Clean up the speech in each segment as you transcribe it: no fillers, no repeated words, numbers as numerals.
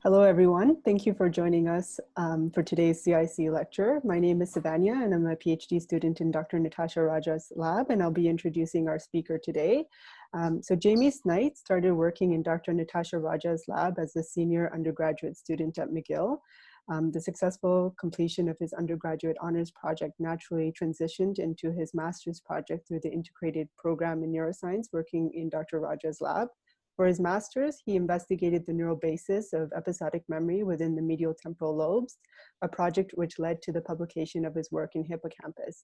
Hello, everyone. Thank you for joining us for today's CIC lecture. My name is Savanya, and I'm a PhD student in Dr. Natasha Rajah's lab, and I'll be introducing our speaker today. So Jaime Snytte started working in Dr. Natasha Rajah's lab as a senior undergraduate student at McGill. The successful completion of his undergraduate honors project naturally transitioned into his master's project through the integrated program in neuroscience, working in Dr. Rajah's lab. For his master's, he investigated the neural basis of episodic memory within the medial temporal lobes, a project which led to the publication of his work in hippocampus.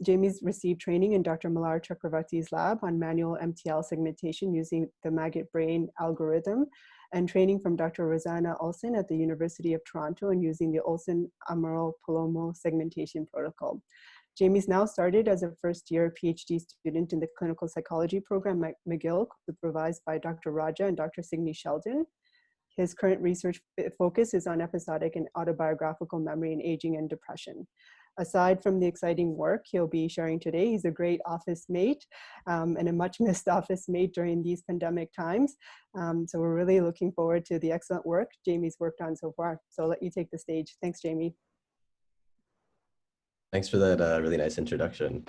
Jaime's received training in Dr. Malar Chakravarti's lab on manual MTL segmentation using the maggot brain algorithm, and training from Dr. Rosanna Olsen at the University of Toronto and using the Olsen-Amaral-Palomo segmentation protocol. Jaime's now started as a first-year PhD student in the clinical psychology program at McGill, supervised by Dr. Rajah and Dr. Signy Sheldon. His current research focus is on episodic and autobiographical memory in aging and depression. Aside from the exciting work he'll be sharing today, he's a great office mate and a much missed office mate during these pandemic times. So we're really looking forward to the excellent work Jaime's worked on so far. So I'll let you take the stage. Thanks, Jaime. Thanks for that really nice introduction.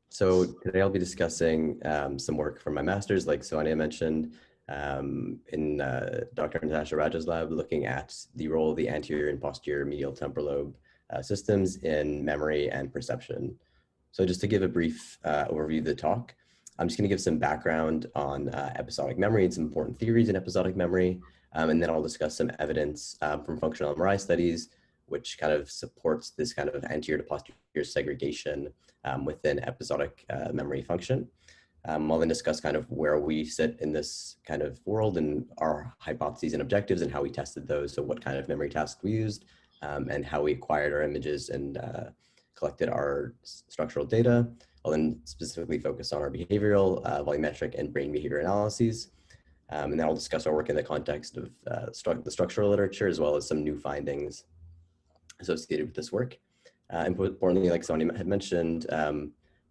So today I'll be discussing some work from my master's, like Sonia mentioned, in Dr. Natasha Rajah's lab, looking at the role of the anterior and posterior medial temporal lobe systems in memory and perception. So just to give a brief overview of the talk, I'm just going to give some background on episodic memory and some important theories in episodic memory, and then I'll discuss some evidence from functional MRI studies, which kind of supports this kind of anterior to posterior segregation within episodic memory function. I'll then discuss kind of where we sit in this kind of world and our hypotheses and objectives and how we tested those. So what kind of memory tasks we used and how we acquired our images and collected our structural data. I'll then specifically focus on our behavioral, volumetric, and brain behavior analyses. And then I'll discuss our work in the context of the structural literature, as well as some new findings associated with this work. Importantly, like Sonia had mentioned,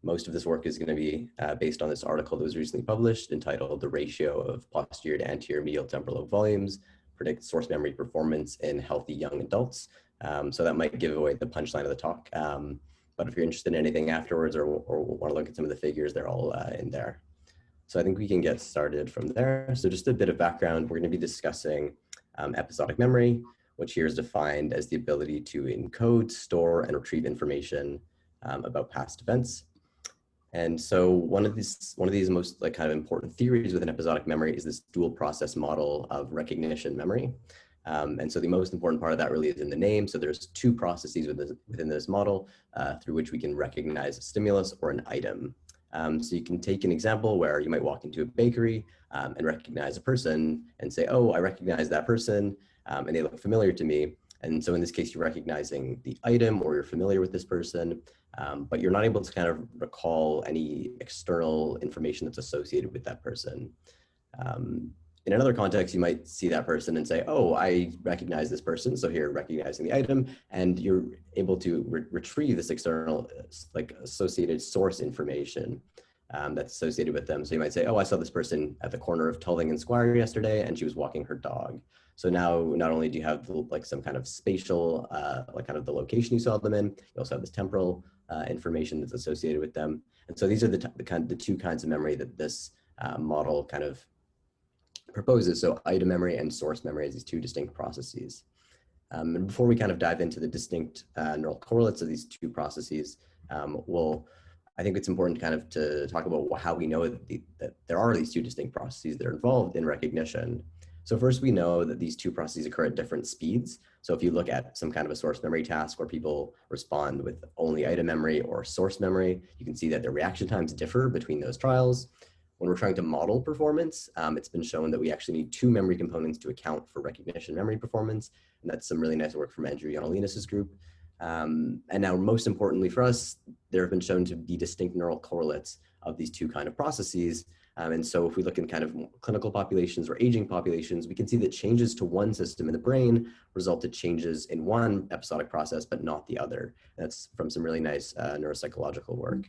most of this work is going to be based on this article that was recently published entitled "The Ratio of Posterior to Anterior Medial Temporal Lobe Volumes Predicts Source Memory Performance in Healthy Young Adults." So that might give away the punchline of the talk. But if you're interested in anything afterwards or want to look at some of the figures, they're all in there. So I think we can get started from there. So just a bit of background, we're going to be discussing episodic memory, which here is defined as the ability to encode, store, and retrieve information about past events. And so one of these most kind of important theories within episodic memory is this dual process model of recognition memory. And so the most important part of that really is in the name. So there's two processes within this model through which we can recognize a stimulus or an item. So you can take an example where you might walk into a bakery and recognize a person and say, oh, I recognize that person and they look familiar to me. And so in this case, you're recognizing the item or you're familiar with this person, but you're not able to kind of recall any external information that's associated with that person. In another context, you might see that person and say, oh, I recognize this person. So here, recognizing the item, and you're able to retrieve this external associated source information that's associated with them. So you might say, oh, I saw this person at the corner of Tulling and Squire yesterday, and she was walking her dog. So now, not only do you have some kind of spatial, kind of the location you saw them in, you also have this temporal information that's associated with them. And so these are the two kinds of memory that this model kind of proposes. So item memory and source memory as these two distinct processes. And before we kind of dive into the distinct neural correlates of these two processes, I think it's important kind of to talk about how we know that there are these two distinct processes that are involved in recognition. So first, we know that these two processes occur at different speeds. So if you look at some kind of a source memory task where people respond with only item memory or source memory, you can see that their reaction times differ between those trials. When we're trying to model performance, it's been shown that we actually need two memory components to account for recognition memory performance. And that's some really nice work from Andrew Ioannidis' group. And now, most importantly for us, there have been shown to be distinct neural correlates of these two kind of processes. And so if we look in kind of clinical populations or aging populations, we can see that changes to one system in the brain result in changes in one episodic process, but not the other. That's from some really nice neuropsychological work.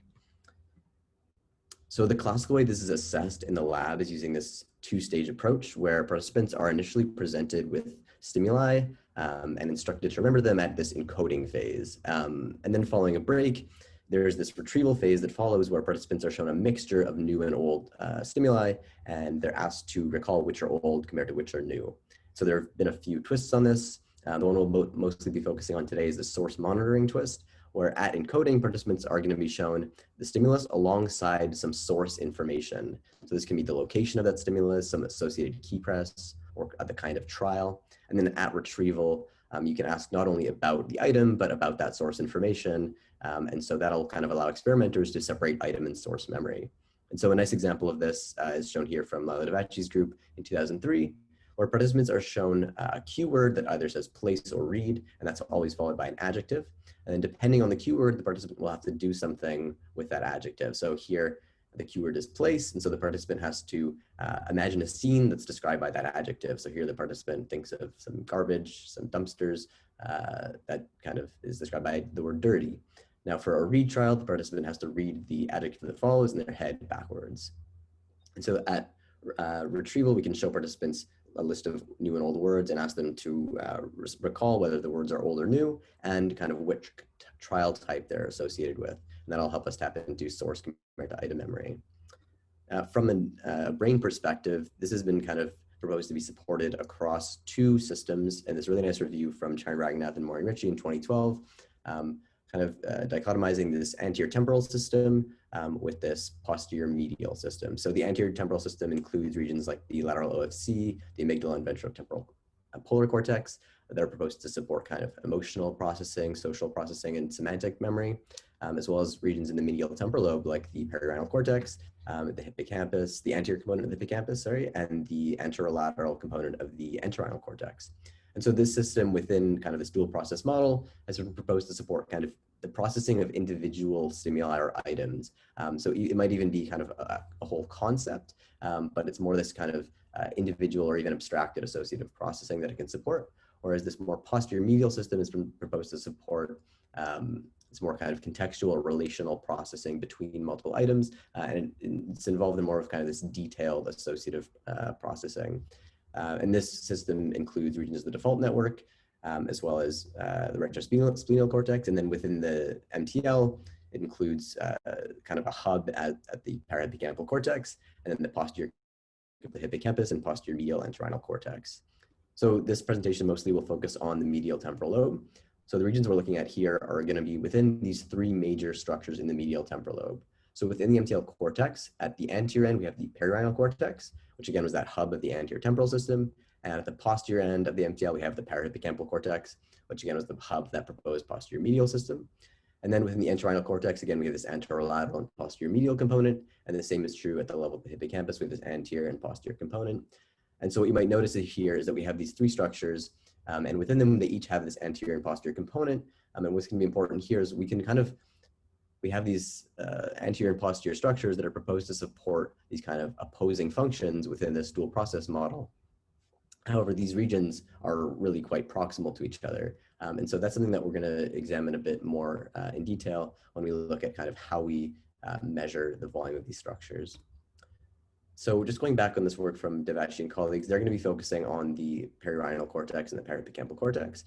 So the classical way this is assessed in the lab is using this two-stage approach where participants are initially presented with stimuli and instructed to remember them at this encoding phase. And then following a break, there's this retrieval phase that follows where participants are shown a mixture of new and old stimuli, and they're asked to recall which are old compared to which are new. So there have been a few twists on this. The one we'll mostly be focusing on today is the source monitoring twist, where at encoding, participants are going to be shown the stimulus alongside some source information. So this can be the location of that stimulus, some associated key press, or the kind of trial. And then at retrieval, you can ask not only about the item, but about that source information. And so that'll kind of allow experimenters to separate item and source memory. And so a nice example of this is shown here from Devachi's group in 2003, where participants are shown a keyword that either says place or read, and that's always followed by an adjective. And then depending on the keyword, the participant will have to do something with that adjective. So here, the keyword is place, and so the participant has to imagine a scene that's described by that adjective. So here the participant thinks of some garbage, some dumpsters, that kind of is described by the word dirty. Now for a read trial, the participant has to read the adjective that follows in their head backwards. And so at retrieval, we can show participants a list of new and old words and ask them to recall whether the words are old or new and kind of which trial type they're associated with. And that'll help us tap into source compared to item memory. From a brain perspective, this has been kind of proposed to be supported across two systems, and this really nice review from Charan Raghunath and Maureen Ritchie in 2012, kind of dichotomizing this anterior temporal system with this posterior medial system. So the anterior temporal system includes regions like the lateral OFC, the amygdala and ventrotemporal polar cortex that are proposed to support kind of emotional processing, social processing, and semantic memory, as well as regions in the medial temporal lobe like the perirhinal cortex, the hippocampus, the anterior component of the hippocampus, and the anterolateral component of the entorhinal cortex. And so this system within kind of this dual process model has been proposed to support kind of the processing of individual stimuli or items. So it might even be kind of a whole concept, but it's more this kind of individual or even abstracted associative processing that it can support. Whereas this more posterior medial system has been proposed to support it's more kind of contextual or relational processing between multiple items, and it's involved in more of kind of this detailed associative processing. And this system includes regions of the default network, as well as the retrosplenial cortex. And then within the MTL, it includes kind of a hub at the parahippocampal cortex, and then the posterior of the hippocampus and posterior medial entorhinal cortex. So this presentation mostly will focus on the medial temporal lobe. So the regions we're looking at here are going to be within these three major structures in the medial temporal lobe. So within the MTL cortex, at the anterior end, we have the perirhinal cortex, which again was that hub of the anterior temporal system. And at the posterior end of the MTL, we have the parahippocampal cortex, which again was the hub of that proposed posterior medial system. And then within the entorhinal cortex, again, we have this anterolateral and posterior medial component. And the same is true at the level of the hippocampus with this anterior and posterior component. And so what you might notice here is that we have these three structures, and within them, they each have this anterior and posterior component. And what's going to be important here is we have these anterior and posterior structures that are proposed to support these kind of opposing functions within this dual process model. However, these regions are really quite proximal to each other. And so that's something that we're going to examine a bit more in detail when we look at kind of how we measure the volume of these structures. So just going back on this work from Devachi and colleagues, they're going to be focusing on the perirhinal cortex and the parahippocampal cortex.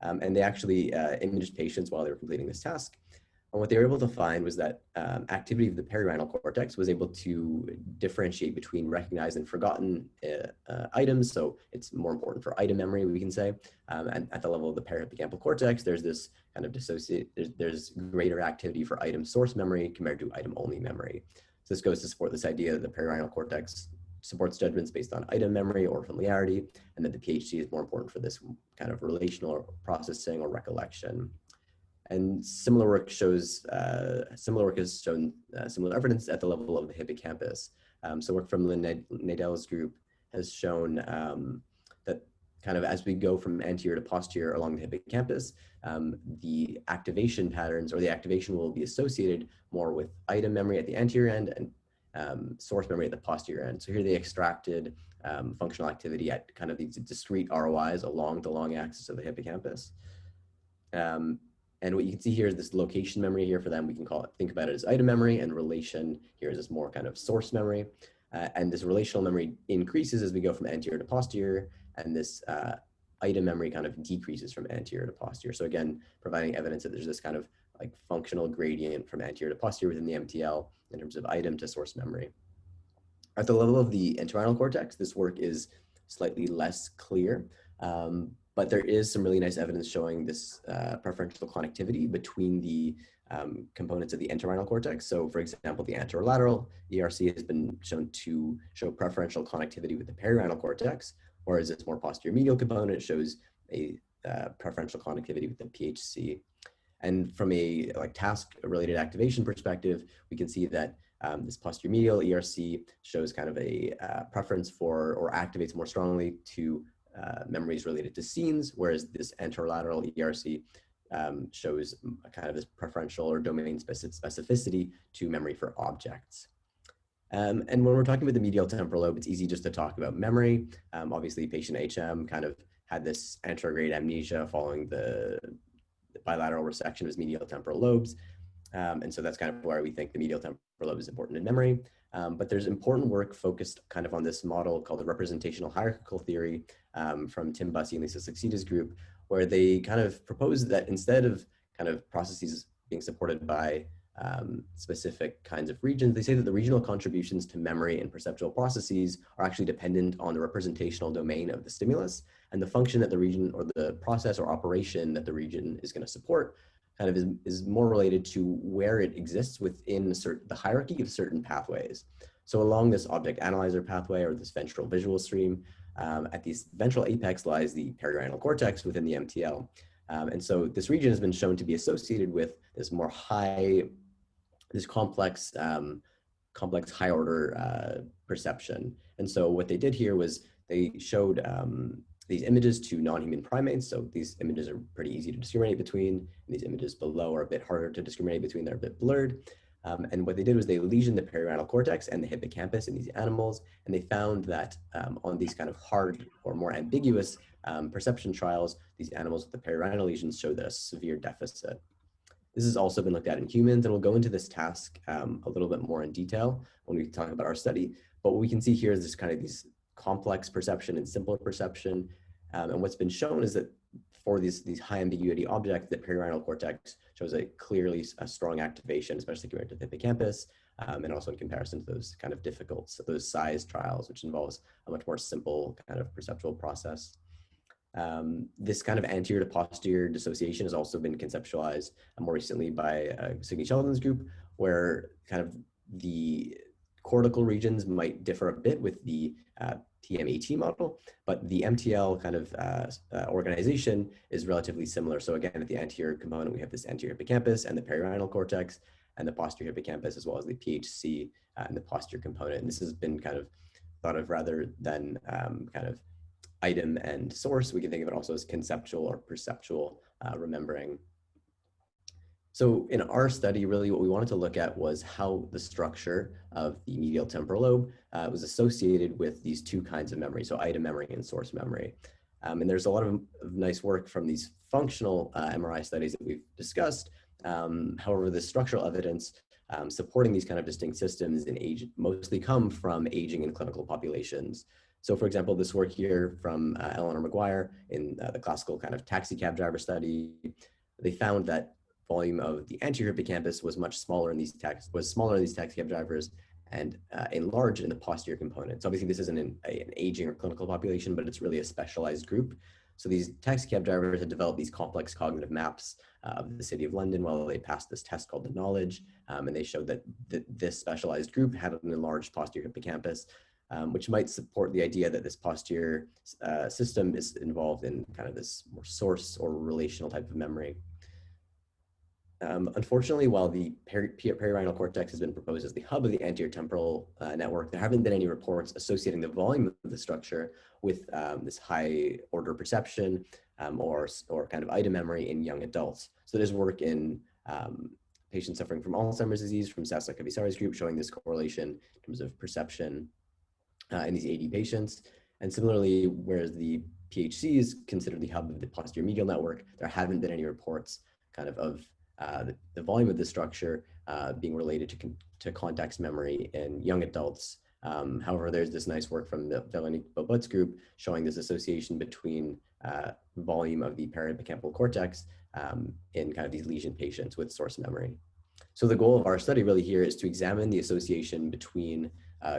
And they actually imaged patients while they were completing this task. And what they were able to find was that activity of the perirhinal cortex was able to differentiate between recognized and forgotten items. So it's more important for item memory, we can say. And at the level of the parahippocampal cortex, there's this kind of there's greater activity for item source memory compared to item only memory. So this goes to support this idea that the perirhinal cortex supports judgments based on item memory or familiarity, and that the PHC is more important for this kind of relational processing or recollection. And similar work has shown similar evidence at the level of the hippocampus. So work from Lynn Nadel's group has shown that kind of as we go from anterior to posterior along the hippocampus, the activation patterns or the activation will be associated more with item memory at the anterior end and source memory at the posterior end. So here they extracted functional activity at kind of these discrete ROIs along the long axis of the hippocampus. And what you can see here is this location memory here for them. We can think about it as item memory, and relation here is this more kind of source memory. And this relational memory increases as we go from anterior to posterior, and this item memory kind of decreases from anterior to posterior. So again, providing evidence that there's this kind of like functional gradient from anterior to posterior within the MTL in terms of item to source memory. At the level of the entorhinal cortex, this work is slightly less clear, but there is some really nice evidence showing this preferential connectivity between the components of the entorhinal cortex. So for example, the anterolateral ERC has been shown to show preferential connectivity with the perirhinal cortex, whereas its more posterior medial component shows a preferential connectivity with the PHC. And from a like task-related activation perspective, we can see that this posterior medial ERC shows kind of a preference for or activates more strongly to memories related to scenes, whereas this anterolateral ERC shows kind of this preferential or domain specificity to memory for objects. And when we're talking about the medial temporal lobe, it's easy just to talk about memory. Obviously, patient HM kind of had this anterograde amnesia following the bilateral resection of his medial temporal lobes. And so that's kind of where we think the medial temporal lobe is important in memory. But there's important work focused kind of on this model called the representational hierarchical theory from Tim Bussey and Lisa Succeda's group, where they kind of proposed that instead of kind of processes being supported by specific kinds of regions, they say that the regional contributions to memory and perceptual processes are actually dependent on the representational domain of the stimulus, and the function that the region or the process or operation that the region is going to support kind of is more related to where it exists within the hierarchy of certain pathways. So along this object analyzer pathway or this ventral visual stream, at the ventral apex lies the perirhinal cortex within the MTL. And so this region has been shown to be associated with this more this complex high order perception. And so what they did here was they showed these images to non-human primates. So these images are pretty easy to discriminate between. And these images below are a bit harder to discriminate between, they're a bit blurred. And what they did was they lesioned the perirhinal cortex and the hippocampus in these animals. And they found that on these kind of hard or more ambiguous perception trials, these animals with the perirhinal lesions showed a severe deficit. This has also been looked at in humans, and we'll go into this task a little bit more in detail when we talk about our study. But what we can see here is this kind of these complex perception and simpler perception. And what's been shown is that for these high ambiguity objects, the perirhinal cortex shows a clearly strong activation, especially compared to the hippocampus, and also in comparison to those kind of difficult, so those size trials, which involves a much more simple kind of perceptual process. This kind of anterior to posterior dissociation has also been conceptualized more recently by Signy Sheldon's group, where kind of the cortical regions might differ a bit with the TMAT model, but the MTL kind of organization is relatively similar. So again, at the anterior component, we have this anterior hippocampus and the perirhinal cortex, and the posterior hippocampus, as well as the PHC and the posterior component. And this has been kind of thought of rather than kind of item and source. We can think of it also as conceptual or perceptual remembering. So in our study, really what we wanted to look at was how the structure of the medial temporal lobe was associated with these two kinds of memory, so item memory and source memory. And there's a lot of nice work from these functional MRI studies that we've discussed. However, the structural evidence supporting these kind of distinct systems in age mostly come from aging in clinical populations. So for example, this work here from Eleanor McGuire in the classical kind of taxi cab driver study, they found that volume of the anterior hippocampus was much smaller in these taxi cab drivers and enlarged in the posterior component. So obviously this isn't an aging or clinical population, but it's really a specialized group. So these taxi cab drivers had developed these complex cognitive maps of the city of London while they passed this test called the knowledge. And they showed that this specialized group had an enlarged posterior hippocampus, which might support the idea that this posterior system is involved in kind of this more source or relational type of memory. Unfortunately, while the perirhinal cortex has been proposed as the hub of the anterior temporal network, there haven't been any reports associating the volume of the structure with this high order perception or kind of item memory in young adults. So there's work in patients suffering from Alzheimer's disease from Sasa Kavisari's group showing this correlation in terms of perception in these 80 patients. And similarly, whereas the PHC is considered the hub of the posterior medial network, there haven't been any reports kind of the volume of the structure being related to context memory in young adults However, there's this nice work from the Velinik-Bobut's group showing this association between volume of the parahippocampal cortex in kind of these lesion patients with source memory. So the goal of our study really here is to examine the association between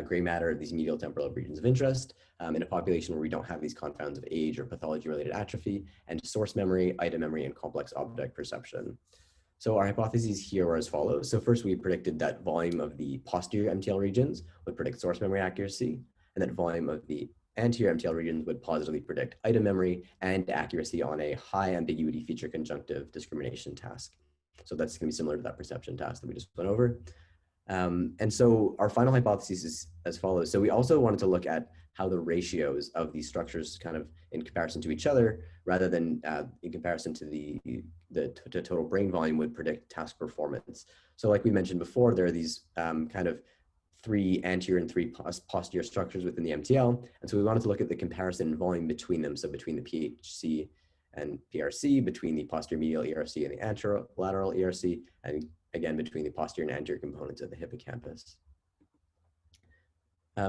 gray matter, these medial temporal regions of interest, in a population where we don't have these confounds of age or pathology-related atrophy, and source memory, item memory, and complex object perception. So our hypotheses here are as follows. So first, we predicted that volume of the posterior MTL regions would predict source memory accuracy, and that volume of the anterior MTL regions would positively predict item memory and accuracy on a high ambiguity feature conjunctive discrimination task. So that's going to be similar to that perception task that we just went over. And so our final hypothesis is as follows. So we also wanted to look at how the ratios of these structures kind of in comparison to each other, rather than in comparison to the total brain volume, would predict task performance. So like we mentioned before, there are these kind of 3 anterior and 3 posterior structures within the MTL. And so we wanted to look at the comparison in volume between them. So between the PHC and PRC, between the posterior medial ERC and the anterolateral ERC, and again, between the posterior and anterior components of the hippocampus.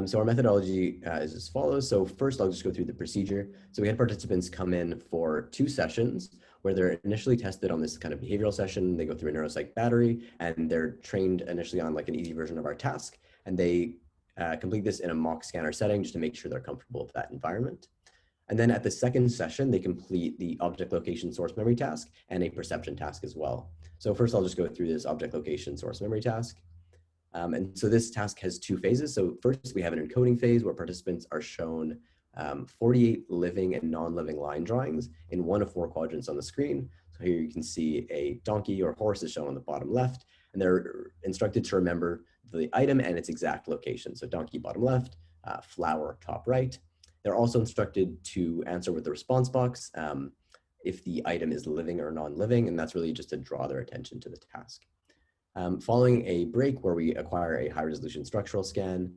So our methodology is as follows. So first, I'll just go through the procedure. So we had participants come in for 2 sessions where they're initially tested on this kind of behavioral session. They go through a neuropsych battery, and they're trained initially on like an easy version of our task. And they complete this in a mock scanner setting just to make sure they're comfortable with that environment. And then at the second session, they complete the object location source memory task and a perception task as well. So first, I'll just go through this object location source memory task. And so this task has 2 phases. So first, we have an encoding phase where participants are shown 48 living and non-living line drawings in 1 of 4 quadrants on the screen. So here you can see a donkey or horse is shown on the bottom left, and they're instructed to remember the item and its exact location. So donkey bottom left, flower top right. They're also instructed to answer with the response box if the item is living or non-living, and that's really just to draw their attention to the task. Following a break where we acquire a high-resolution structural scan,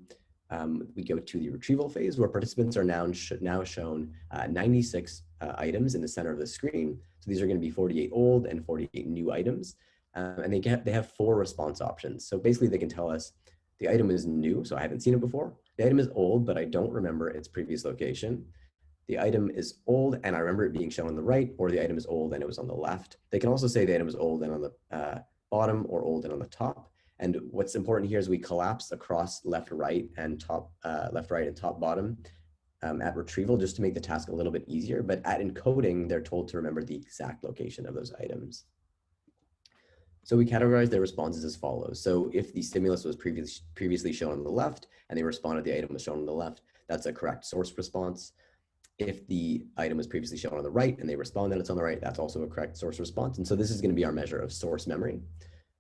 we go to the retrieval phase where participants are now shown 96 items in the center of the screen. So these are going to be 48 old and 48 new items, and they have 4 response options. So basically, they can tell us the item is new, so I haven't seen it before. The item is old, but I don't remember its previous location. The item is old, and I remember it being shown on the right, or the item is old and it was on the left. They can also say the item is old and on the bottom, or old and on the top. And what's important here is we collapse across left, right, and top bottom at retrieval just to make the task a little bit easier. But at encoding, they're told to remember the exact location of those items. So we categorize their responses as follows. So if the stimulus was previously shown on the left and they responded the item was shown on the left, that's a correct source response. If the item was previously shown on the right and they respond that it's on the right, that's also a correct source response. And so this is going to be our measure of source memory.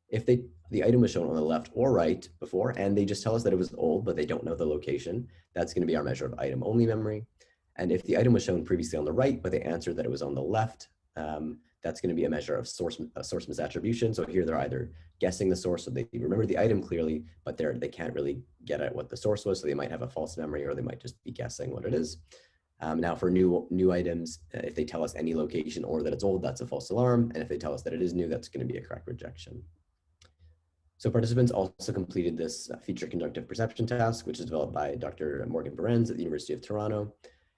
If the item was shown on the left or right before, and they just tell us that it was old, but they don't know the location, that's going to be our measure of item only memory. And if the item was shown previously on the right, but they answered that it was on the left, that's going to be a measure of source misattribution. So here they're either guessing the source, so they remember the item clearly, but they can't really get at what the source was, so they might have a false memory, or they might just be guessing what it is. Now for new items, if they tell us any location or that it's old, that's a false alarm. And if they tell us that it is new, that's going to be a correct rejection. So participants also completed this feature conjunctive perception task, which is developed by Dr. Morgan Behrens at the University of Toronto.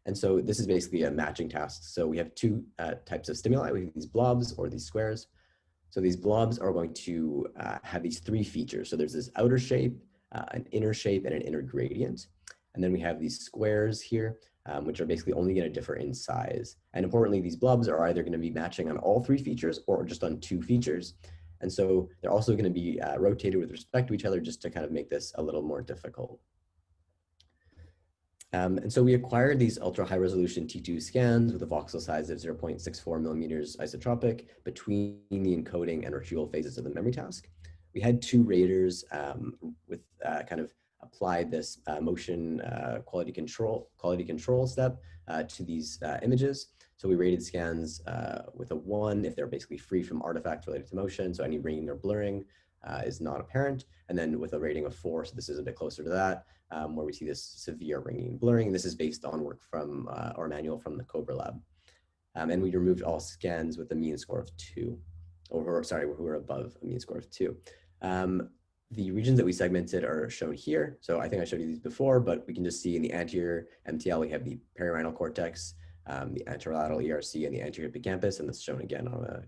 And so this is basically a matching task. So we have 2 types of stimuli. We have these blobs or these squares. So these blobs are going to have these 3 features. So there's this outer shape, an inner shape, and an inner gradient. And then we have these squares here, which are basically only going to differ in size. And importantly, these blobs are either going to be matching on all 3 features or just on 2 features. And so they're also going to be rotated with respect to each other just to kind of make this a little more difficult. And so we acquired these ultra high resolution T2 scans with a voxel size of 0.64 millimeters isotropic between the encoding and retrieval phases of the memory task. We had 2 raters with kind of applied this motion quality control step to these images. So we rated scans with a 1 if they're basically free from artifacts related to motion, so any ringing or blurring is not apparent, and then with a rating of 4, so this is a bit closer to that, where we see this severe ringing and blurring, and this is based on work from our manual from the Cobra lab. And we removed all scans with a mean score of 2, or sorry, who are above a mean score of 2. The regions that we segmented are shown here. So I think I showed you these before, but we can just see in the anterior MTL, we have the perirhinal cortex, the anterolateral ERC, and the anterior hippocampus, and that's shown again on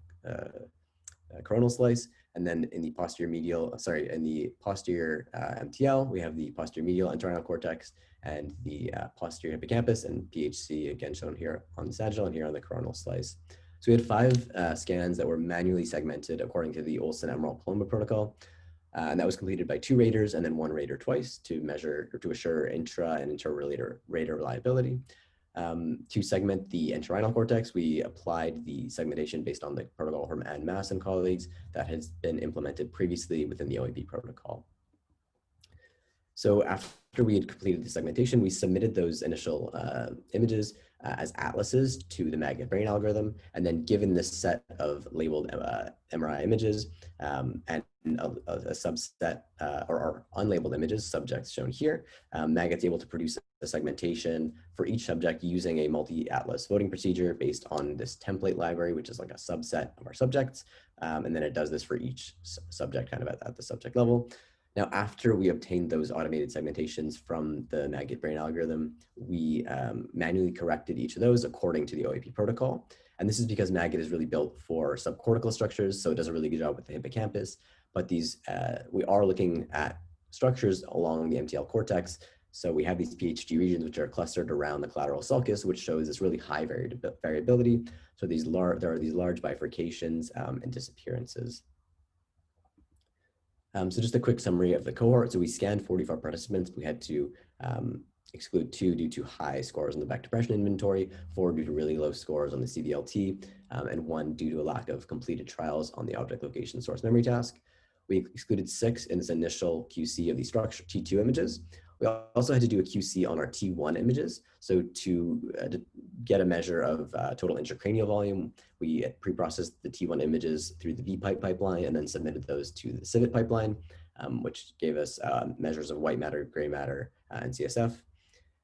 a coronal slice. And then in the posterior medial, in the posterior MTL, we have the posterior medial entorhinal cortex and the posterior hippocampus, and PHC again shown here on the sagittal and here on the coronal slice. So we had 5 scans that were manually segmented according to the Olsen-Emerald-Palombo protocol. And that was completed by 2 raters and then 1 rater twice to measure or to assure intra and inter-rater reliability. To segment the entorhinal cortex, we applied the segmentation based on the protocol from Ann Mass and colleagues that has been implemented previously within the OAB protocol. So after we had completed the segmentation, we submitted those initial images as atlases to the magnet brain algorithm. And then given this set of labeled MRI images and a subset or unlabeled images, subjects shown here, Magnet's able to produce a segmentation for each subject using a multi-atlas voting procedure based on this template library, which is like a subset of our subjects. And then it does this for each subject kind of at the subject level. Now, after we obtained those automated segmentations from the magnet brain algorithm, we manually corrected each of those according to the OAP protocol. And this is because magnet is really built for subcortical structures, so it does a really good job with the hippocampus. But these, we are looking at structures along the MTL cortex. So we have these PHG regions, which are clustered around the collateral sulcus, which shows this really high variability. So there are these large bifurcations and disappearances. So just a quick summary of the cohort. So we scanned 44 participants. We had to exclude 2 due to high scores on the back depression inventory, 4 due to really low scores on the CVLT, and 1 due to a lack of completed trials on the object location source memory task. We excluded 6 in this initial QC of the structure T2 images. We also had to do a QC on our T1 images. So to get a measure of total intracranial volume, we pre-processed the T1 images through the VPipe pipeline and then submitted those to the CIVET pipeline, which gave us measures of white matter, gray matter, and CSF.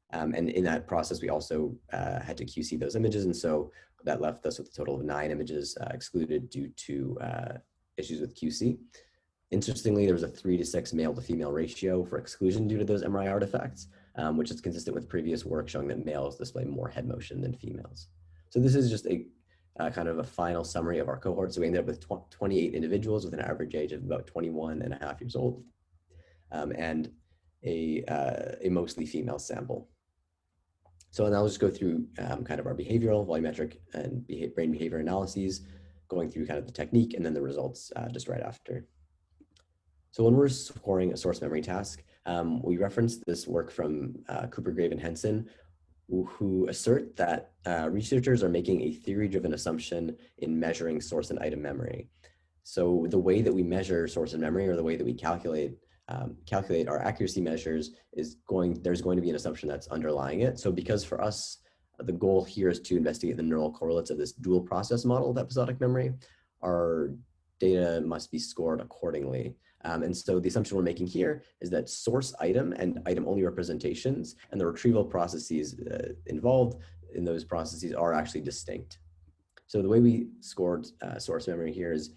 And in that process, we also had to QC those images. And so that left us with a total of 9 images excluded due to issues with QC. Interestingly, there was a 3:6 male to female ratio for exclusion due to those MRI artifacts, which is consistent with previous work showing that males display more head motion than females. So this is just a kind of a final summary of our cohort. So we ended up with 28 individuals with an average age of about 21.5 years old, and a mostly female sample. So now I'll just go through kind of our behavioral, volumetric, and brain behavior analyses, going through kind of the technique and then the results just right after. So when we're scoring a source memory task, we reference this work from Cooper, Grave, and Henson, who assert that researchers are making a theory-driven assumption in measuring source and item memory. So the way that we measure source and memory, or the way that we calculate our accuracy measures, there's going to be an assumption that's underlying it. So because for us, the goal here is to investigate the neural correlates of this dual process model of episodic memory, our data must be scored accordingly. And so the assumption we're making here is that source item and item only representations and the retrieval processes involved in those processes are actually distinct. So the way we scored source memory here is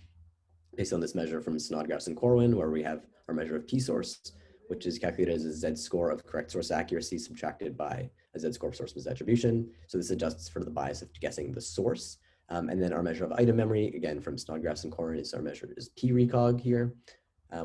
based on this measure from Snodgrass and Corwin, where we have our measure of p-source, which is calculated as a z-score of correct source accuracy subtracted by a z-score of source misattribution. So this adjusts for the bias of guessing the source. And then our measure of item memory, again, from Snodgrass and Corwin, is our measure is p-recog here,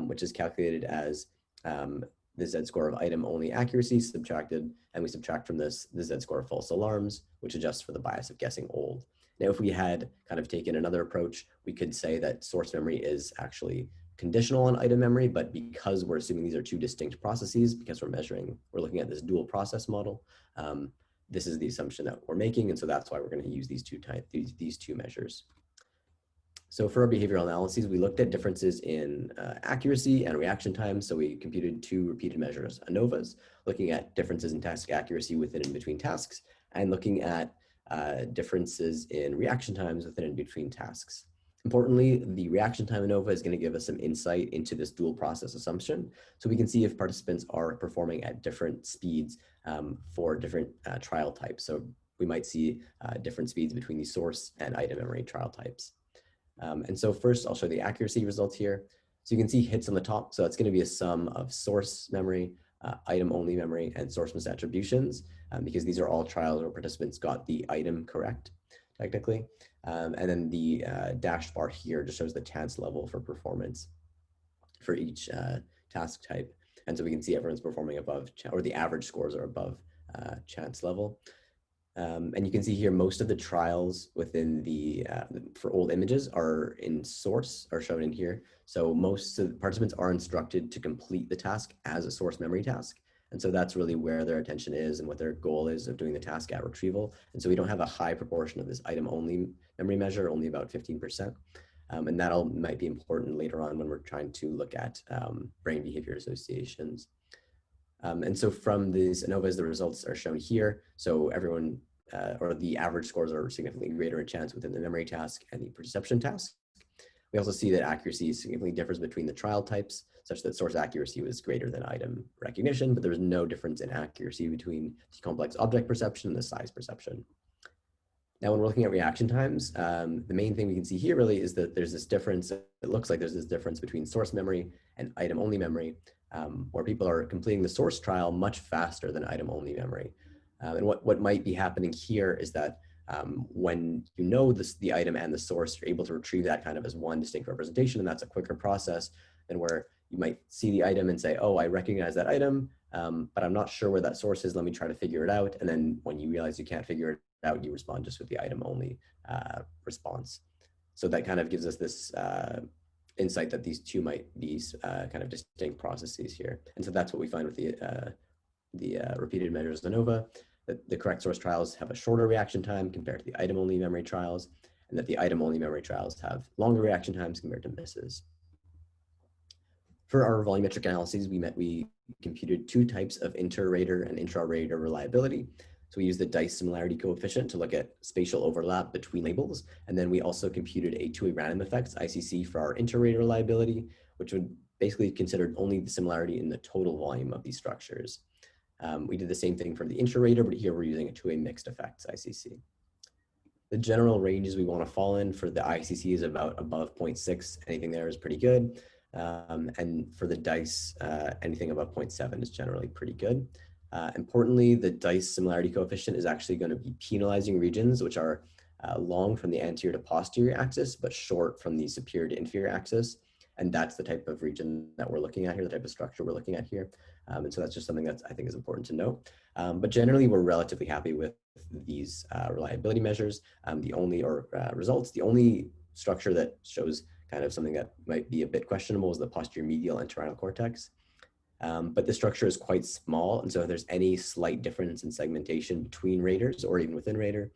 which is calculated as the z-score of item only accuracy subtracted, and we subtract from this the z-score of false alarms, which adjusts for the bias of guessing old. Now, if we had kind of taken another approach, we could say that source memory is actually conditional on item memory, but because we're assuming these are 2 distinct processes, because we're looking at this dual process model, this is the assumption that we're making, and so that's why we're going to use these two measures. So for our behavioral analyses, we looked at differences in accuracy and reaction time. So we computed 2 repeated measures, ANOVAs, looking at differences in task accuracy within and between tasks, and looking at differences in reaction times within and between tasks. Importantly, the reaction time ANOVA is going to give us some insight into this dual process assumption. So we can see if participants are performing at different speeds for different trial types. So we might see different speeds between the source and item memory trial types. And so first, I'll show the accuracy results here. So you can see hits on the top. So that's going to be a sum of source memory, item only memory, and source misattributions, because these are all trials where participants got the item correct, technically. And then the dashed bar here just shows the chance level for performance for each task type. And so we can see everyone's performing above, or the average scores are above chance level. And you can see here most of the trials within the, for old images are in source, are shown in here. So most of the participants are instructed to complete the task as a source memory task. And so that's really where their attention is and what their goal is of doing the task at retrieval. And so we don't have a high proportion of this item only memory measure, only about 15%. And that might be important later on when we're trying to look at brain behavior associations. And so from these ANOVAs, the results are shown here. So everyone, or the average scores are significantly greater in chance within the memory task and the perception task. We also see that accuracy significantly differs between the trial types, such that source accuracy was greater than item recognition, but there was no difference in accuracy between the complex object perception and the size perception. Now, when we're looking at reaction times, the main thing we can see here really is that there's this difference. It looks like there's this difference between source memory and item only memory, where people are completing the source trial much faster than item only memory. And what might be happening here is that when you know the item and the source, you're able to retrieve that kind of as one distinct representation, and that's a quicker process than where you might see the item and say, oh, I recognize that item, but I'm not sure where that source is. Let me try to figure it out. And then when you realize you can't figure it out, you respond just with the item only response. So that kind of gives us this insight that these two might be kind of distinct processes here. And so that's what we find with the repeated measures of ANOVA, that the correct source trials have a shorter reaction time compared to the item only memory trials, and that the item only memory trials have longer reaction times compared to misses. For our volumetric analyses, we computed two types of inter-rater and intra-rater reliability. So we used the dice similarity coefficient to look at spatial overlap between labels. And then we also computed a two-way random effects, ICC, for our inter-rater reliability, which would basically consider only the similarity in the total volume of these structures. We did the same thing for the intra-rater, but here we're using a two-way mixed effects, ICC. The general ranges we want to fall in for the ICC is about above 0.6. Anything there is pretty good. And for the dice, anything above 0.7 is generally pretty good. Importantly, the dice similarity coefficient is actually going to be penalizing regions which are long from the anterior to posterior axis, but short from the superior to inferior axis. And that's the type of region that we're looking at here, the type of structure we're looking at here. And so that's just something that I think is important to note. But generally, we're relatively happy with these reliability measures. The only structure that shows kind of something that might be a bit questionable is the posterior medial entorhinal cortex. But the structure is quite small, and so if there's any slight difference in segmentation between raters or even within rater,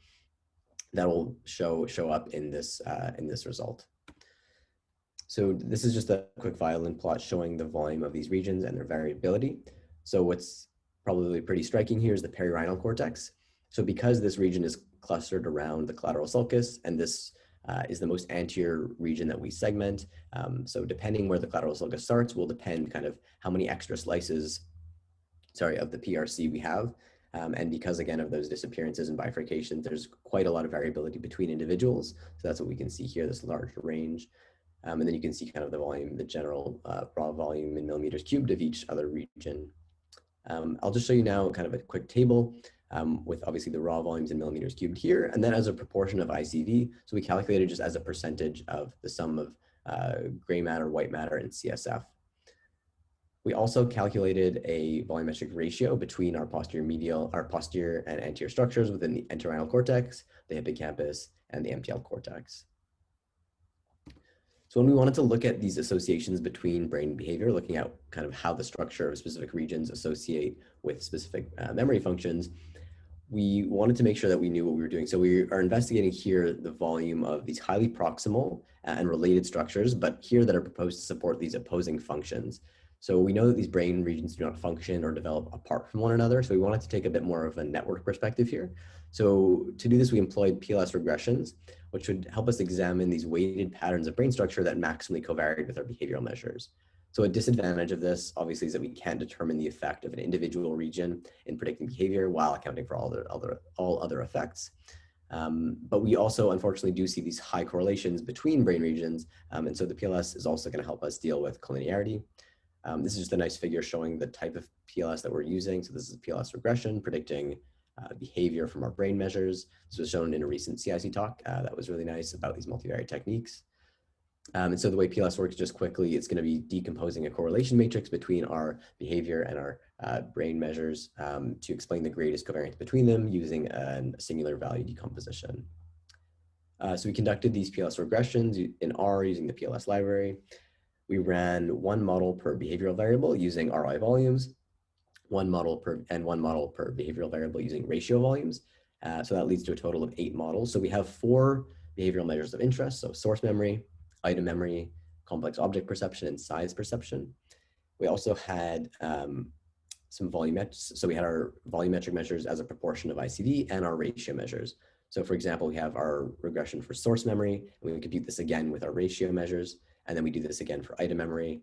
that will show up in this result. So this is just a quick violin plot showing the volume of these regions and their variability. So what's probably pretty striking here is the perirhinal cortex. So because this region is clustered around the collateral sulcus, and this is the most anterior region that we segment. So depending where the collateral sulcus starts will depend kind of how many extra slices, of the PRC we have. And because again of those disappearances and bifurcations, there's quite a lot of variability between individuals. So that's what we can see here, this large range. And then you can see kind of the volume, the general raw volume in millimeters cubed of each other region. I'll just show you now kind of a quick table with obviously the raw volumes in millimeters cubed here, and then as a proportion of ICV. So we calculated just as a percentage of the sum of gray matter, white matter, and CSF. We also calculated a volumetric ratio between our posterior and anterior structures within the entorhinal cortex, the hippocampus, and the MTL cortex. So when we wanted to look at these associations between brain behavior, looking at kind of how the structure of specific regions associate with specific memory functions, we wanted to make sure that we knew what we were doing. So we are investigating here the volume of these highly proximal and related structures, but here that are proposed to support these opposing functions. So we know that these brain regions do not function or develop apart from one another. So we wanted to take a bit more of a network perspective here. So to do this, we employed PLS regressions, which would help us examine these weighted patterns of brain structure that maximally covariate with our behavioral measures. So a disadvantage of this, obviously, is that we can't determine the effect of an individual region in predicting behavior while accounting for all other effects. But we also, unfortunately, do see these high correlations between brain regions. And so the PLS is also going to help us deal with collinearity. This is just a nice figure showing the type of PLS that we're using. So this is PLS regression predicting behavior from our brain measures. This was shown in a recent CIC talk that was really nice about these multivariate techniques. And so the way PLS works, just quickly, it's going to be decomposing a correlation matrix between our behavior and our brain measures to explain the greatest covariance between them using a singular value decomposition. So we conducted these PLS regressions in R using the PLS library. We ran one model per behavioral variable using RI volumes, one model per behavioral variable using ratio volumes. So that leads to a total of 8 models. So we have 4 behavioral measures of interest, so source memory, item memory, complex object perception, and size perception. We also had some volumetric, so we had our volumetric measures as a proportion of ICV and our ratio measures. So for example, we have our regression for source memory, and we compute this again with our ratio measures, and then we do this again for item memory,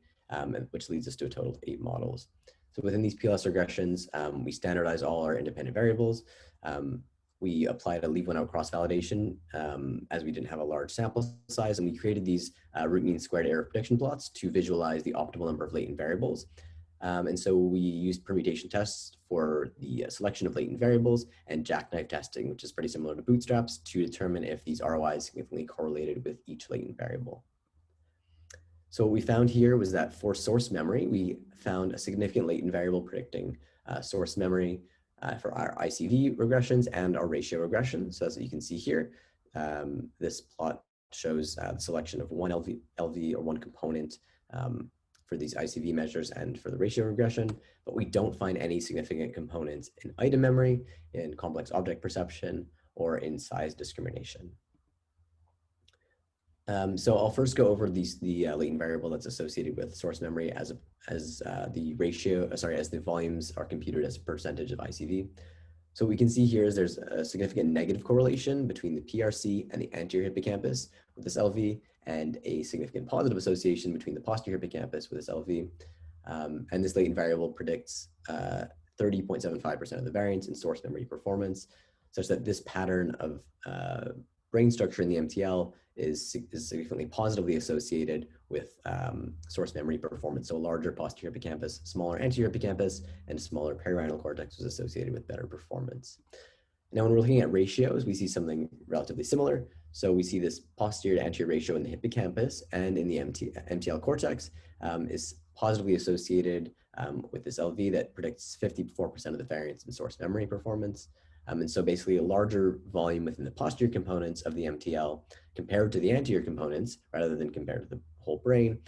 which leads us to a total of 8 models. So within these PLS regressions, we standardize all our independent variables. We applied a leave one out cross validation as we didn't have a large sample size, and we created these root mean squared error prediction plots to visualize the optimal number of latent variables. And so we used permutation tests for the selection of latent variables and jackknife testing, which is pretty similar to bootstraps, to determine if these ROIs significantly correlated with each latent variable. So what we found here was that for source memory, we found a significant latent variable predicting source memory for our ICV regressions and our ratio regression. So as you can see here, this plot shows the selection of one LV or one component for these ICV measures and for the ratio regression, but we don't find any significant components in item memory, in complex object perception, or in size discrimination. So I'll first go over the latent variable that's associated with source memory as the volumes are computed as a percentage of ICV. So what we can see here is there's a significant negative correlation between the PRC and the anterior hippocampus with this LV, and a significant positive association between the posterior hippocampus with this LV. And this latent variable predicts 30.75% of the variance in source memory performance, such that this pattern of brain structure in the MTL is significantly positively associated with source memory performance. So larger posterior hippocampus, smaller anterior hippocampus, and smaller perirhinal cortex was associated with better performance. Now, when we're looking at ratios, we see something relatively similar. So we see this posterior to anterior ratio in the hippocampus and in the MTL cortex is positively associated with this LV that predicts 54% of the variance in source memory performance. And so basically a larger volume within the posterior components of the MTL compared to the anterior components, rather than compared to the whole brain,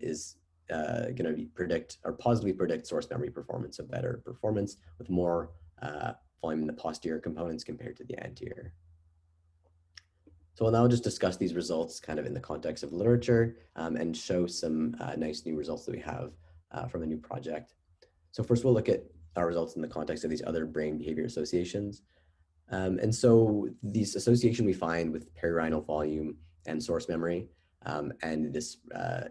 is going to predict or positively predict source memory performance, so better performance with more volume in the posterior components compared to the anterior. So I'll now just discuss these results kind of in the context of literature and show some nice new results that we have from a new project. So first we'll look at our results in the context of these other brain behavior associations. And so these association we find with perirhinal volume and source memory and this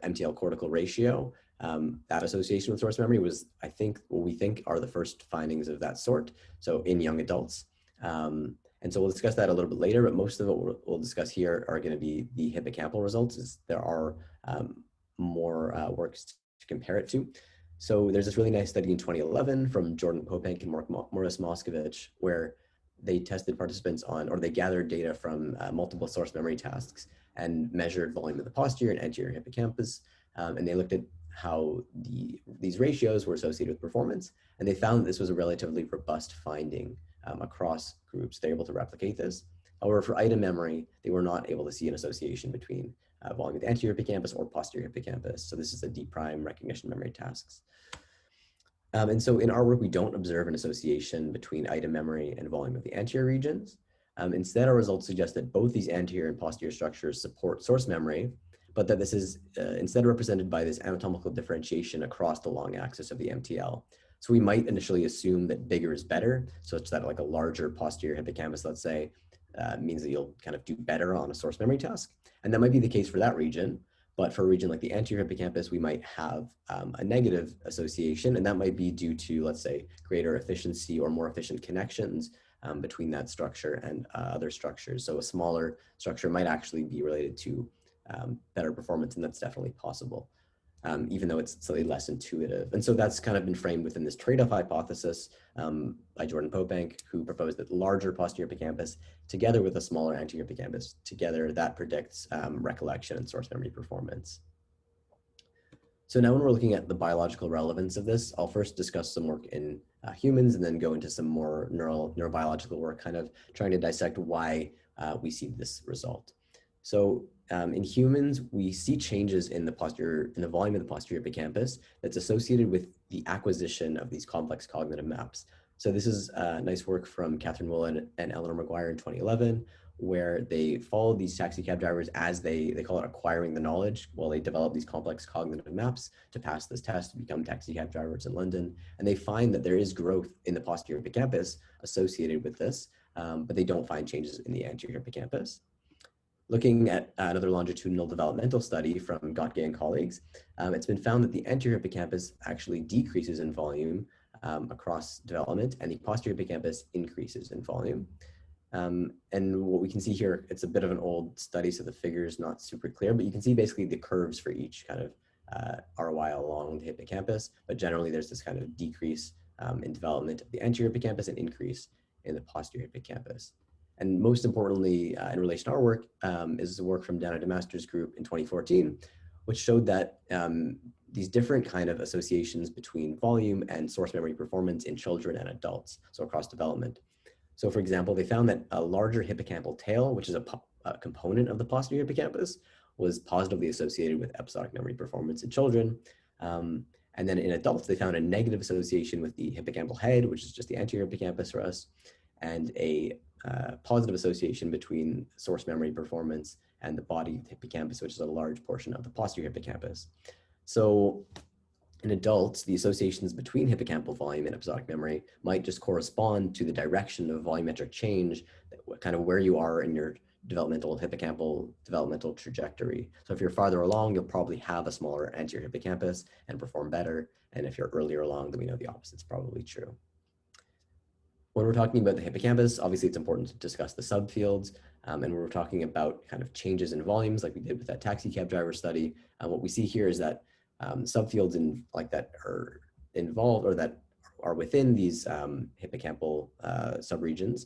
MTL cortical ratio, that association with source memory was, I think, what we think are the first findings of that sort, so in young adults. And so we'll discuss that a little bit later, but most of what we'll discuss here are going to be the hippocampal results, as there are more works to compare it to. So there's this really nice study in 2011 from Jordan Popank and Maurice Moscovich, where they tested participants on, or they gathered data from multiple source memory tasks and measured volume of the posterior and anterior hippocampus. And they looked at how these ratios were associated with performance. And they found that this was a relatively robust finding across groups. They're able to replicate this. However, for item memory, they were not able to see an association between volume of the anterior hippocampus or posterior hippocampus. So this is the D prime recognition memory tasks. And so in our work, we don't observe an association between item memory and volume of the anterior regions. Instead, our results suggest that both these anterior and posterior structures support source memory, but that this is instead represented by this anatomical differentiation across the long axis of the MTL. So we might initially assume that bigger is better, such that like a larger posterior hippocampus, let's say, means that you'll kind of do better on a source memory task. And that might be the case for that region, but for a region like the anterior hippocampus, we might have a negative association, and that might be due to, let's say, greater efficiency or more efficient connections between that structure and other structures. So a smaller structure might actually be related to better performance, and that's definitely possible, even though it's slightly less intuitive. And so that's kind of been framed within this trade-off hypothesis by Jordan Popank, who proposed that larger posterior hippocampus together with a smaller anterior hippocampus together, that predicts recollection and source memory performance. So now when we're looking at the biological relevance of this, I'll first discuss some work in humans and then go into some more neurobiological work, kind of trying to dissect why we see this result. So in humans, we see changes in the volume of the posterior hippocampus that's associated with the acquisition of these complex cognitive maps. So this is nice work from Catherine Wool and Eleanor McGuire in 2011, where they followed these taxi cab drivers as they call it acquiring the knowledge, while they develop these complex cognitive maps to pass this test to become taxi cab drivers in London. And they find that there is growth in the posterior hippocampus associated with this, but they don't find changes in the anterior hippocampus. Looking at another longitudinal developmental study from Gottge and colleagues, it's been found that the anterior hippocampus actually decreases in volume across development, and the posterior hippocampus increases in volume. And what we can see here, it's a bit of an old study, so the figure is not super clear, but you can see basically the curves for each kind of ROI along the hippocampus, but generally there's this kind of decrease in development of the anterior hippocampus and increase in the posterior hippocampus. And most importantly, in relation to our work, is the work from Dana DeMaster's group in 2014, which showed that these different kind of associations between volume and source memory performance in children and adults, so across development. So for example, they found that a larger hippocampal tail, which is a component of the posterior hippocampus, was positively associated with episodic memory performance in children. And then in adults, they found a negative association with the hippocampal head, which is just the anterior hippocampus for us, and a positive association between source memory performance and the body hippocampus, which is a large portion of the posterior hippocampus. So in adults, the associations between hippocampal volume and episodic memory might just correspond to the direction of volumetric change, kind of where you are in your hippocampal developmental trajectory. So if you're farther along, you'll probably have a smaller anterior hippocampus and perform better. And if you're earlier along, then we know the opposite is probably true. When we're talking about the hippocampus, obviously it's important to discuss the subfields. And when we're talking about kind of changes in volumes, like we did with that taxi cab driver study, what we see here is that subfields that are involved or that are within these hippocampal subregions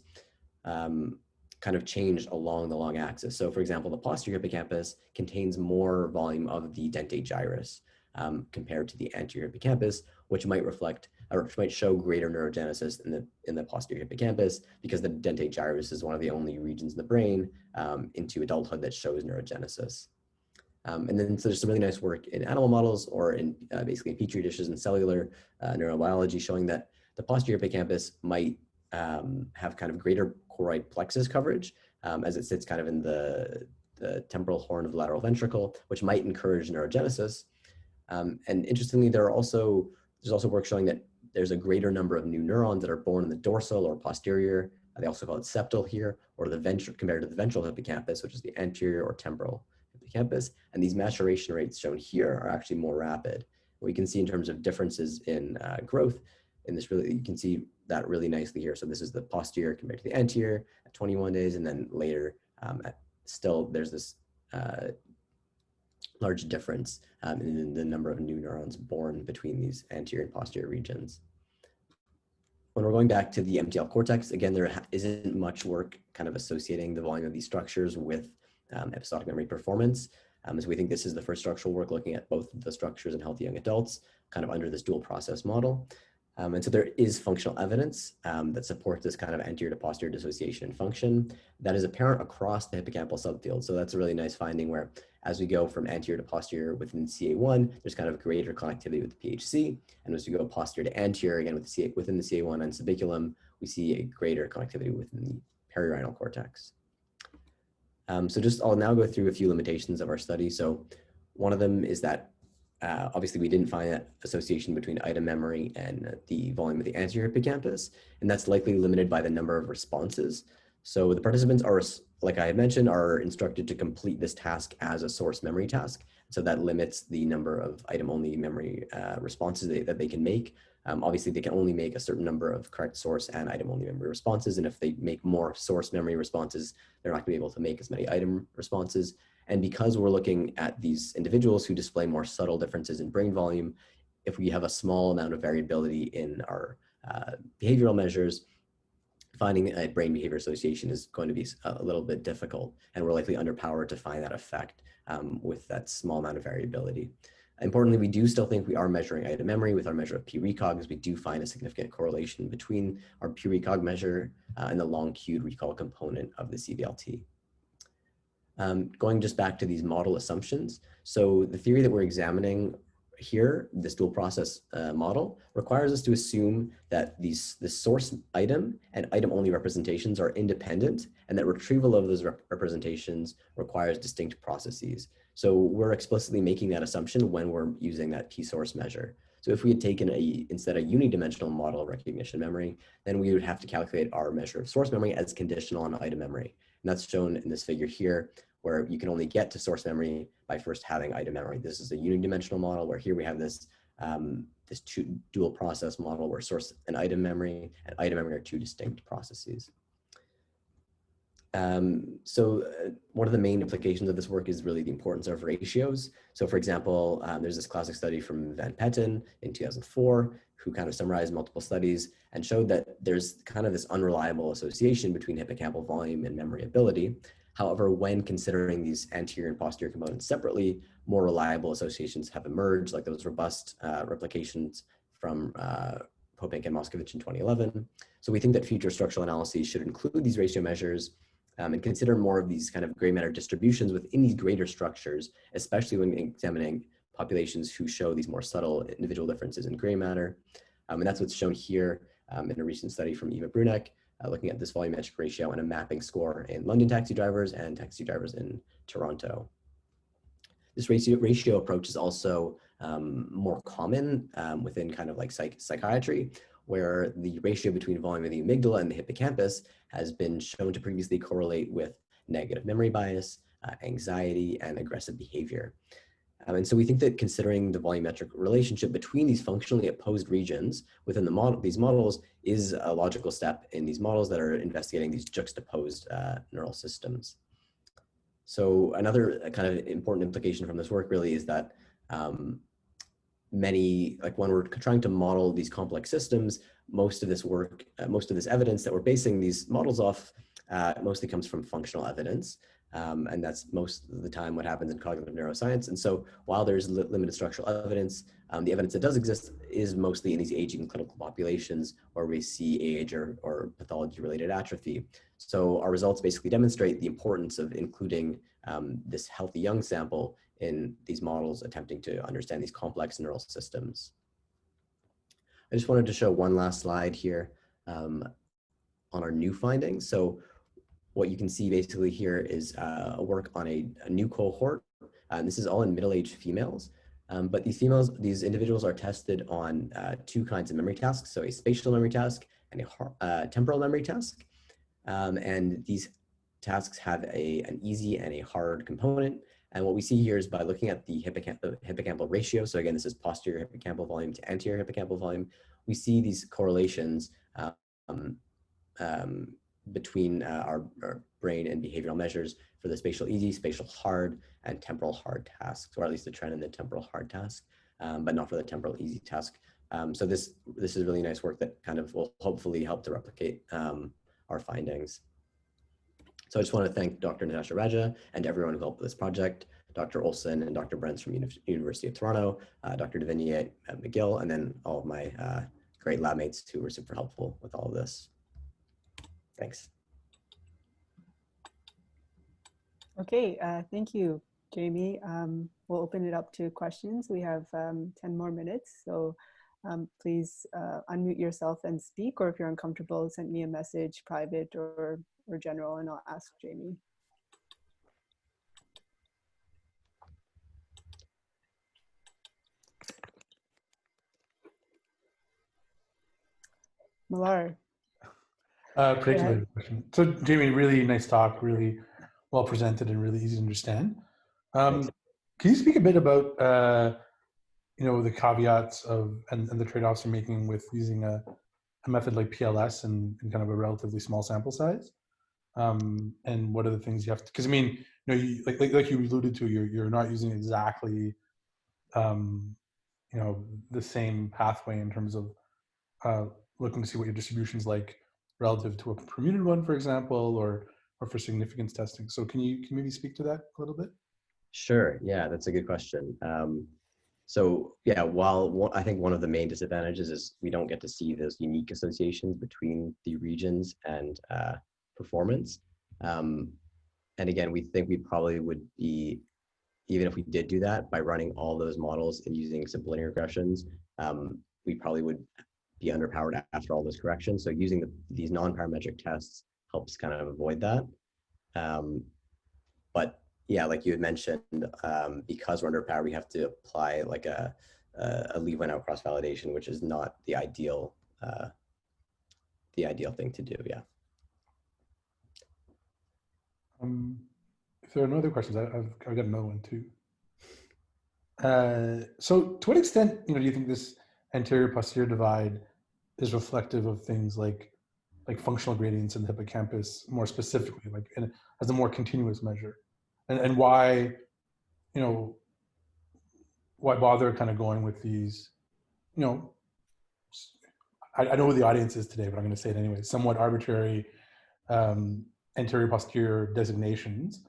kind of change along the long axis. So for example, the posterior hippocampus contains more volume of the dentate gyrus compared to the anterior hippocampus, which might reflect or which might show greater neurogenesis in the posterior hippocampus, because the dentate gyrus is one of the only regions in the brain into adulthood that shows neurogenesis. And then so there's some really nice work in animal models or in basically in petri dishes and cellular neurobiology showing that the posterior hippocampus might have kind of greater choroid plexus coverage as it sits kind of in the temporal horn of the lateral ventricle, which might encourage neurogenesis. And interestingly, there's also work showing that there's a greater number of new neurons that are born in the dorsal or posterior. They also call it septal here, or the ventral compared to the ventral hippocampus, which is the anterior or temporal hippocampus. And these maturation rates shown here are actually more rapid. What you can see in terms of differences in growth in this, really, you can see that really nicely here. So this is the posterior compared to the anterior at 21 days, and then later still there's this large difference in the number of new neurons born between these anterior and posterior regions. When we're going back to the MTL cortex, again, there isn't much work kind of associating the volume of these structures with episodic memory performance. So we think this is the first structural work looking at both of the structures in healthy young adults, kind of under this dual process model. And so there is functional evidence that supports this kind of anterior to posterior dissociation in function that is apparent across the hippocampal subfield. So that's a really nice finding where as we go from anterior to posterior within CA1, there's kind of greater connectivity with the PHC. And as we go posterior to anterior, again, within the CA1 and subiculum, we see a greater connectivity within the perirhinal cortex. I'll now go through a few limitations of our study. So one of them is that obviously we didn't find that association between item memory and the volume of the anterior hippocampus, and that's likely limited by the number of responses. So the participants are, like I had mentioned, are instructed to complete this task as a source memory task. So that limits the number of item-only memory responses that they can make. Obviously, they can only make a certain number of correct source and item-only memory responses. And if they make more source memory responses, they're not going to be able to make as many item responses. And because we're looking at these individuals who display more subtle differences in brain volume, if we have a small amount of variability in our behavioral measures, finding a brain behavior association is going to be a little bit difficult, and we're likely underpowered to find that effect with that small amount of variability. Importantly, we do still think we are measuring item memory with our measure of p-recog, as we do find a significant correlation between our p-recog measure and the long queued recall component of the CBLT. Going just back to these model assumptions. So the theory that we're examining here, this dual process model, requires us to assume that the source item and item only representations are independent, and that retrieval of those representations requires distinct processes. So we're explicitly making that assumption when we're using that key source measure. So if we had taken instead a unidimensional model of recognition memory, then we would have to calculate our measure of source memory as conditional on item memory. And that's shown in this figure here, where you can only get to source memory by first having item memory. This is a unidimensional model, where here we have this, this dual process model where source and item memory are two distinct processes. One of the main implications of this work is really the importance of ratios. So for example, there's this classic study from Van Petten in 2004, who kind of summarized multiple studies and showed that there's kind of this unreliable association between hippocampal volume and memory ability. However, when considering these anterior and posterior components separately, more reliable associations have emerged, like those robust replications from Popink and Moskovich in 2011. So we think that future structural analyses should include these ratio measures and consider more of these kind of gray matter distributions within these greater structures, especially when examining populations who show these more subtle individual differences in gray matter. And that's what's shown here in a recent study from Eva Bruneck, looking at this volumetric ratio and a mapping score in London taxi drivers and taxi drivers in Toronto. This ratio approach is also more common within kind of like psychiatry, where the ratio between volume of the amygdala and the hippocampus has been shown to previously correlate with negative memory bias, anxiety, and aggressive behavior. And so we think that considering the volumetric relationship between these functionally opposed regions within these models is a logical step in these models that are investigating these juxtaposed neural systems. So another kind of important implication from this work really is that when we're trying to model these complex systems, most of this work, most of this evidence that we're basing these models off mostly comes from functional evidence. And that's most of the time what happens in cognitive neuroscience. And so while there's limited structural evidence, the evidence that does exist is mostly in these aging clinical populations where we see age or pathology-related atrophy. So our results basically demonstrate the importance of including this healthy young sample in these models, attempting to understand these complex neural systems. I just wanted to show one last slide here on our new findings. So what you can see basically here is a work on a new cohort. And this is all in middle-aged females. But these individuals are tested on two kinds of memory tasks. So a spatial memory task and a temporal memory task. And these tasks have an easy and a hard component. And what we see here is by looking at the hippocampal ratio, so again, this is posterior hippocampal volume to anterior hippocampal volume, we see these correlations between our brain and behavioral measures for the spatial easy, spatial hard, and temporal hard tasks, or at least the trend in the temporal hard task, but not for the temporal easy task. So this is really nice work that kind of will hopefully help to replicate our findings. So I just want to thank Dr. Natasha Rajah and everyone who helped with this project, Dr. Olson and Dr. Brents from University of Toronto, Dr. Devinier at McGill, and then all of my great lab mates who were super helpful with all of this. Thanks. Okay, Thank you, Jamie. We'll open it up to questions. We have 10 more minutes, so please unmute yourself and speak, or if you're uncomfortable, send me a message, private or general, and I'll ask Jamie. Malar. Particular question. So Jamie, really nice talk, really well presented and really easy to understand. Can you speak a bit about the caveats of and the trade-offs you're making with using a method like PLS in kind of a relatively small sample size? And what are the things you have to? Because I mean, like you alluded to, you're not using exactly the same pathway in terms of looking to see what your distribution's like relative to a per-unit one, for example, or for significance testing. So can you maybe speak to that a little bit? Sure. Yeah, that's a good question. So yeah, I think one of the main disadvantages is we don't get to see those unique associations between the regions and performance. And again, we think we probably would be, even if we did do that, by running all those models and using simple linear regressions, we probably would be underpowered after all those corrections. So using these non-parametric tests helps kind of avoid that. But yeah, like you had mentioned, because we're underpowered, we have to apply like a leave-one out cross-validation, which is not the ideal thing to do. Yeah. If there are no other questions, I've got another one too. So to what extent, do you think this anterior posterior divide is reflective of things like functional gradients in the hippocampus, more specifically, like as a more continuous measure, and why, why bother kind of going with these, I know who the audience is today, but I'm going to say it anyway, somewhat arbitrary anterior posterior designations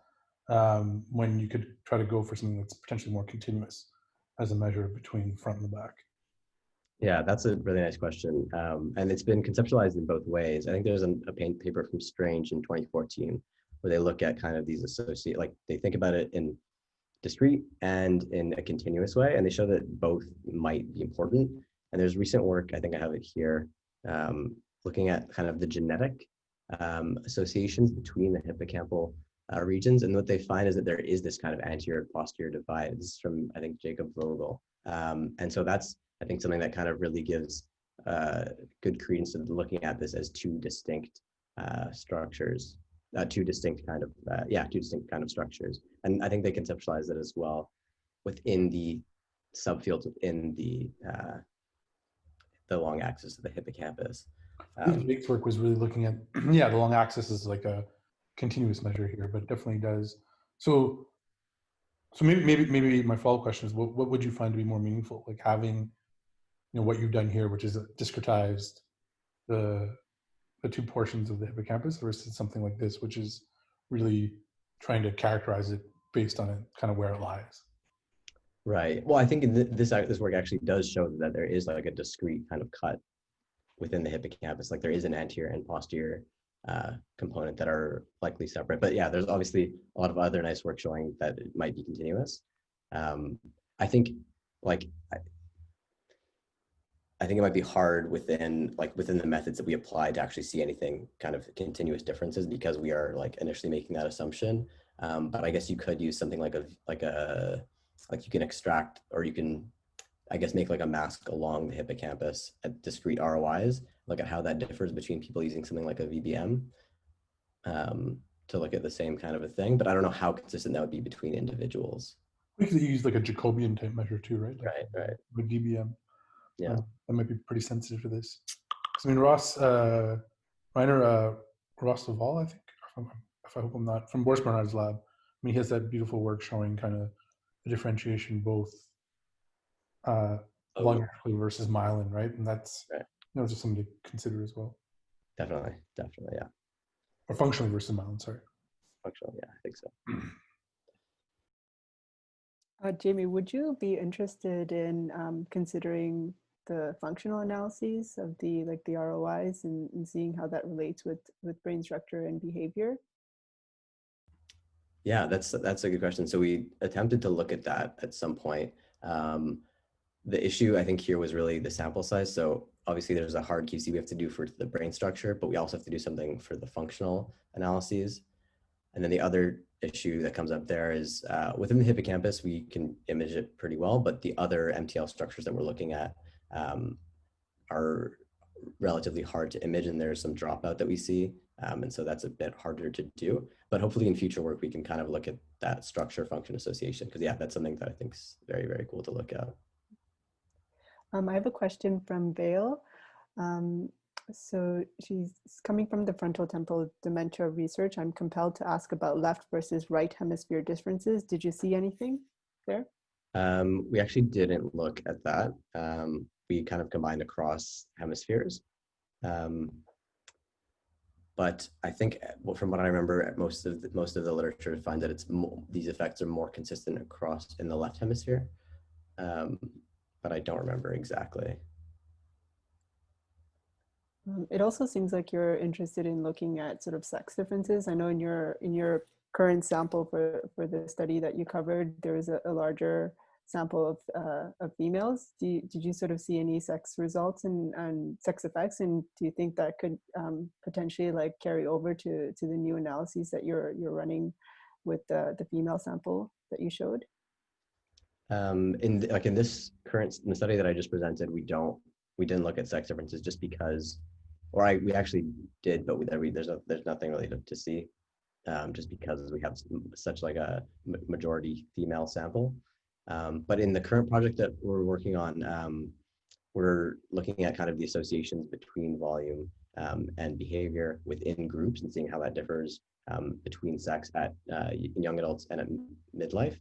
when you could try to go for something that's potentially more continuous as a measure between front and the back? Yeah, that's a really nice question. And it's been conceptualized in both ways. I think there's a paper from Strange in 2014 where they look at kind of these they think about it in discrete and in a continuous way, and they show that both might be important. And there's recent work, I think I have it here, looking at kind of the genetic associations between the hippocampal regions. And what they find is that there is this kind of anterior posterior divide. This is from, I think, Jacob Vogel. And so that's, I think, something that kind of really gives good credence to looking at this as two distinct structures, two distinct kind of structures. And I think they conceptualize it as well within the subfields within the long axis of the hippocampus. Jake's work was really looking at, the long axis is like a continuous measure here, but definitely does. So maybe my follow-up question is, what would you find to be more meaningful? Like having, what you've done here, which is discretized the two portions of the hippocampus, versus something like this, which is really trying to characterize it based on it, kind of where it lies. Right. Well, I think this work actually does show that there is like a discrete kind of cut within the hippocampus. Like there is an anterior and posterior component that are likely separate. But yeah, there's obviously a lot of other nice work showing that it might be continuous. I think it might be hard within the methods that we apply to actually see anything kind of continuous differences, because we are like initially making that assumption. But I guess you could use something like you can extract, or you can, I guess, make like a mask along the hippocampus at discrete ROIs, look at how that differs between people using something like a VBM to look at the same kind of a thing. But I don't know how consistent that would be between individuals. We could use like a Jacobian type measure too, right? Like right. With DBM. Yeah. That might be pretty sensitive to this. I mean, Ross Laval, I think, if I hope I'm not, from Boris Bernard's lab. I mean, he has that beautiful work showing kind of the differentiation both volumetrically versus myelin, right? And that's right. Just something to consider as well. Definitely, yeah. Or functionally versus myelin, sorry. Functional, yeah, I think so. Jamie, would you be interested in considering the functional analyses of the ROIs and seeing how that relates with brain structure and behavior? Yeah, that's a good question. So we attempted to look at that at some point. The issue I think here was really the sample size. So obviously there's a hard QC we have to do for the brain structure, but we also have to do something for the functional analyses. And then the other issue that comes up there is within the hippocampus, we can image it pretty well, but the other MTL structures that we're looking at relatively hard to image, and there's some dropout that we see. And so that's a bit harder to do. But hopefully in future work, we can kind of look at that structure function association, because yeah, that's something that I think is very, very cool to look at. I have a question from Vale. So she's coming from the frontal temporal dementia research. I'm compelled to ask about left versus right hemisphere differences. Did you see anything there? We actually didn't look at that. We kind of combined across hemispheres. But I think, well, from what I remember, most of the literature find that these effects are more consistent across in the left hemisphere. But I don't remember exactly. It also seems like you're interested in looking at sort of sex differences. I know in your current sample for the study that you covered, there was a larger sample of females. Did you sort of see any sex results and sex effects? And do you think that could potentially like carry over to the new analyses that you're running with the female sample that you showed? In the study that I just presented, we didn't look at sex differences just because, we actually did, but there's nothing really to see, just because we have such like a majority female sample. But in the current project that we're working on, we're looking at kind of the associations between volume and behavior within groups and seeing how that differs between sex in young adults and at midlife.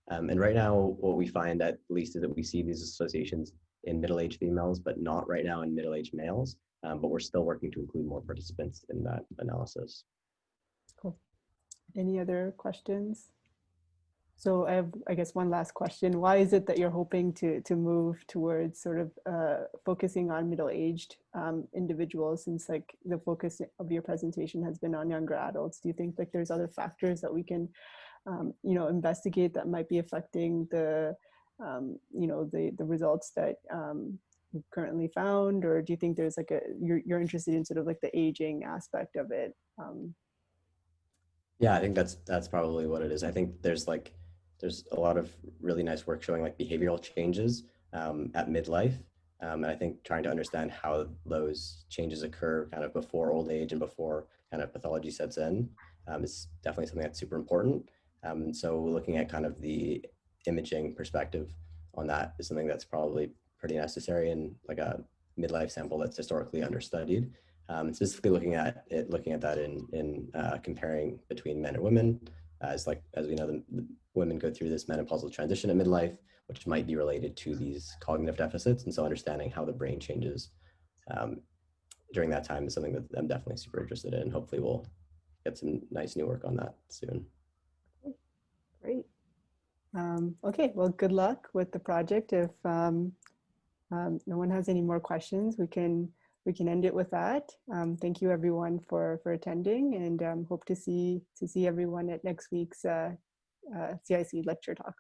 And right now, what we find at least is that we see these associations in middle-aged females, but not right now in middle-aged males. But we're still working to include more participants in that analysis. Cool. Any other questions? So I have, I guess, one last question. Why is it that you're hoping to move towards sort of focusing on middle-aged individuals, since like the focus of your presentation has been on younger adults? Do you think like there's other factors that we can investigate that might be affecting the results that you've currently found? Or do you think there's like you're interested in sort of like the aging aspect of it? Yeah, I think that's probably what it is. I think there's a lot of really nice work showing like behavioral changes at midlife. And I think trying to understand how those changes occur kind of before old age and before kind of pathology sets in is definitely something that's super important. So looking at kind of the imaging perspective on that is something that's probably pretty necessary in like a midlife sample that's historically understudied. Specifically looking at that in comparing between men and women, as we know, the women go through this menopausal transition at midlife, which might be related to these cognitive deficits. And so understanding how the brain changes during that time is something that I'm definitely super interested in. Hopefully we'll get some nice new work on that soon. Great. Okay, well, good luck with the project. If no one has any more questions, we can end it with that. Thank you everyone for attending, and hope to see everyone at next week's CIC lecture talk.